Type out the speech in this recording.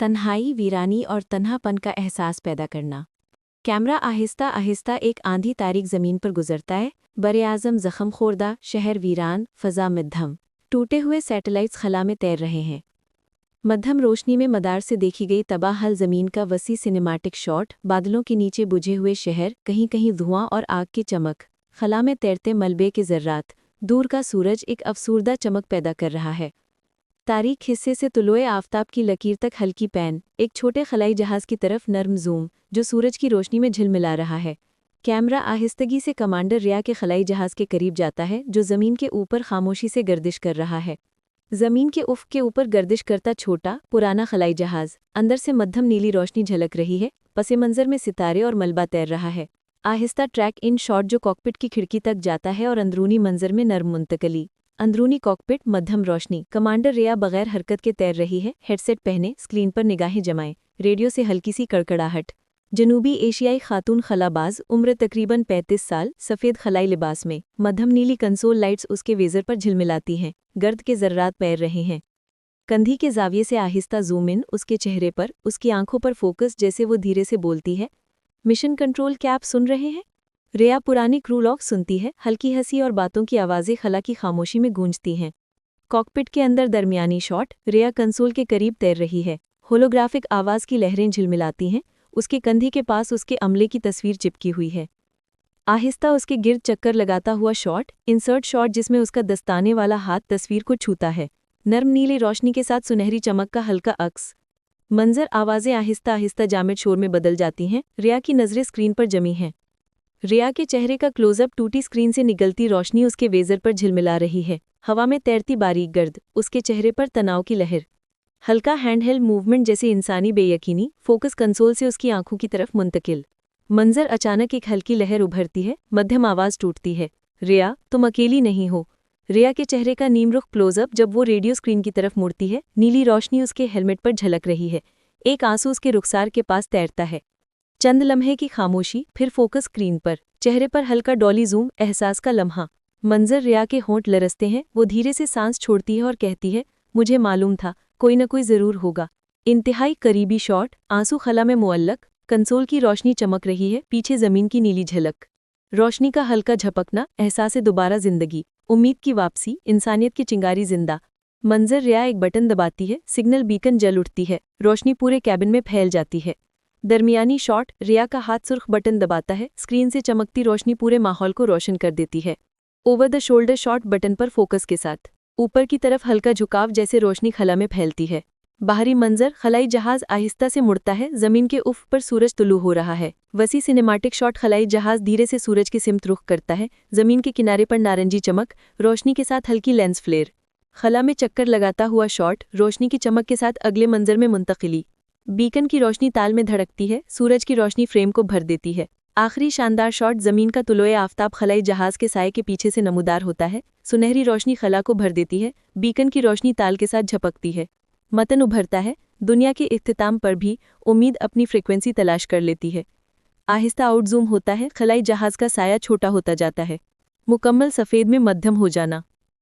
तन्हाई, वीरानी और तन्हापन का एहसास पैदा करना। कैमरा आहिस्ता आहिस्ता एक आंधी तारीख ज़मीन पर गुजरता है। बरे-आज़म ज़ख़म खोर्दा, शहर वीरान, फ़ज़ा मध्यम। टूटे हुए सैटेलाइट्स खला में तैर रहे हैं। मध्यम रोशनी में मदार से देखी गई तबाह ज़मीन का वसी सिनेमैटिक शॉट, बादलों के नीचे बुझे हुए शहर, कहीं कहीं धुआं और आग की चमक, खला में तैरते मलबे के ज़र्रात, दूर का सूरज एक अफसूरदा चमक पैदा कर रहा है। तारीख हिस्से से तुलोए आफताब की लकीर तक हल्की पैन, एक छोटे खलाई जहाज़ की तरफ नर्म जूम, जो सूरज की रोशनी में झिलमिला रहा है। कैमरा आहिस्तगी से कमांडर रिया के खलाई जहाज़ के करीब जाता है, जो ज़मीन के ऊपर खामोशी से गर्दिश कर रहा है। ज़मीन के उफ़ के ऊपर गर्दिश करता छोटा, पुराना खलाई जहाज़, अंदर से मध्यम नीली रोशनी झलक रही है, पसे मंज़र में सितारे और मलबा तैर रहा है। आहिस्ता ट्रैक इन शॉट जो कॉकपिट की खिड़की तक जाता है और अंदरूनी मंज़र में नर्म मुंतकली। अंदरूनी कॉकपिट, मध्यम रोशनी, कमांडर रिया बगैर हरकत के तैर रही है, हेडसेट पहने, स्क्रीन पर निगाहें जमाएं, रेडियो से हल्की सी कड़कड़ाहट। जनूबी एशियाई खातून खलाबाज, उम्र तकरीबन 35 साल, सफ़ेद खलाई लिबास में, मध्यम नीली कंसोल लाइट्स उसके वेज़र पर झिलमिलाती हैं, गर्द के ज़र्रात पैर रहे हैं। कंधी के ज़ाविये से आहिस्ता जूम इन, उसके चेहरे पर, उसकी आंखों पर फोकस, जैसे वो धीरे से बोलती है, मिशन कंट्रोल, क्या आप सुन रहे हैं? रिया पुरानी क्रू लॉग सुनती है, हल्की हंसी और बातों की आवाज़ें खला की खामोशी में गूंजती हैं। कॉकपिट के अंदर दरमियानी शॉट, रिया कंसोल के करीब तैर रही है, होलोग्राफिक आवाज़ की लहरें झिलमिलाती हैं, उसके कंधे के पास उसके अमले की तस्वीर चिपकी हुई है। आहिस्ता उसके गिर्द चक्कर लगाता हुआ शॉट, इंसर्ट शॉट जिसमें उसका दस्ताने वाला हाथ तस्वीर को छूता है, नर्म नीली रोशनी के साथ सुनहरी चमक का हल्का अक्स। मंजर आवाज़ें आहिस्ता आहिस्ता जामिद शोर में बदल जाती हैं, रिया की नज़रें स्क्रीन पर जमी हैं। रिया के चेहरे का क्लोजअप, टूटी स्क्रीन से निकलती रोशनी उसके वेज़र पर झिलमिला रही है, हवा में तैरती बारीक गर्द, उसके चेहरे पर तनाव की लहर। हल्का हैंडहेल्ड मूवमेंट जैसे इंसानी बेयकीनी, फोकस कंसोल से उसकी आंखों की तरफ मुंतकिल। मंजर अचानक एक हल्की लहर उभरती है, मध्यम आवाज़ टूटती है, रिया, तुम अकेली नहीं हो। रिया के चेहरे का नीमरुख क्लोजअप जब वो रेडियो स्क्रीन की तरफ मुड़ती है, नीली रोशनी उसके हेलमेट पर झलक रही है, एक आंसू उसके रुखसार के पास तैरता है। चंद लम्हे की खामोशी, फिर फोकस स्क्रीन पर, चेहरे पर हल्का डॉली जूम, एहसास का लम्हा। मंजर रिया के होंठ लरसते हैं, वो धीरे से सांस छोड़ती है और कहती है, मुझे मालूम था, कोई न कोई ज़रूर होगा। इंतहाई करीबी शॉट, आंसू खला में मुअल्लक, कंसोल की रोशनी चमक रही है, पीछे ज़मीन की नीली झलक। रोशनी का हल्का झपकना, एहसास दोबारा ज़िंदगी, उम्मीद की वापसी, इंसानियत की चिंगारी जिंदा। मंजर रिया एक बटन दबाती है, सिग्नल बीकन जल उठती है, रोशनी पूरे कैबिन में फैल जाती है। दरमियानी शॉट, रिया का हाथ सुर्ख बटन दबाता है, स्क्रीन से चमकती रोशनी पूरे माहौल को रोशन कर देती है। Over the shoulder shot, button पर फोकस के साथ, ऊपर की तरफ हल्का झुकाव जैसे रोशनी खला में फैलती है। बाहरी मंजर, खलाई जहाज आहिस्ता से मुड़ता है, जमीन के उफ़ पर सूरज तुलू हो रहा है। वसी सिनेमैटिक शॉट, खलाई जहाज धीरे से सूरज की सिमत रुख करता है, जमीन के किनारे पर नारंगी चमक, रोशनी के साथ हल्की लेंस फ्लेयर। खला में चक्कर लगाता हुआ शॉट, रोशनी की चमक के साथ अगले मंजर में मुंतकिली। बीकन की रोशनी ताल में धड़कती है, सूरज की रोशनी फ्रेम को भर देती है। आखिरी शानदार शॉट, जमीन का तुलोए आफताब खलाई जहाज के साए के पीछे से नमूदार होता है, सुनहरी रोशनी खला को भर देती है, बीकन की रोशनी ताल के साथ झपकती है। मतन उभरता है, दुनिया के इख्तिताम पर भी उम्मीद अपनी फ्रीक्वेंसी तलाश कर लेती है। आहिस्ता आउटजूम होता है, खलाई जहाज का साया छोटा होता जाता है, मुकम्मल सफ़ेद में मध्यम हो जाना।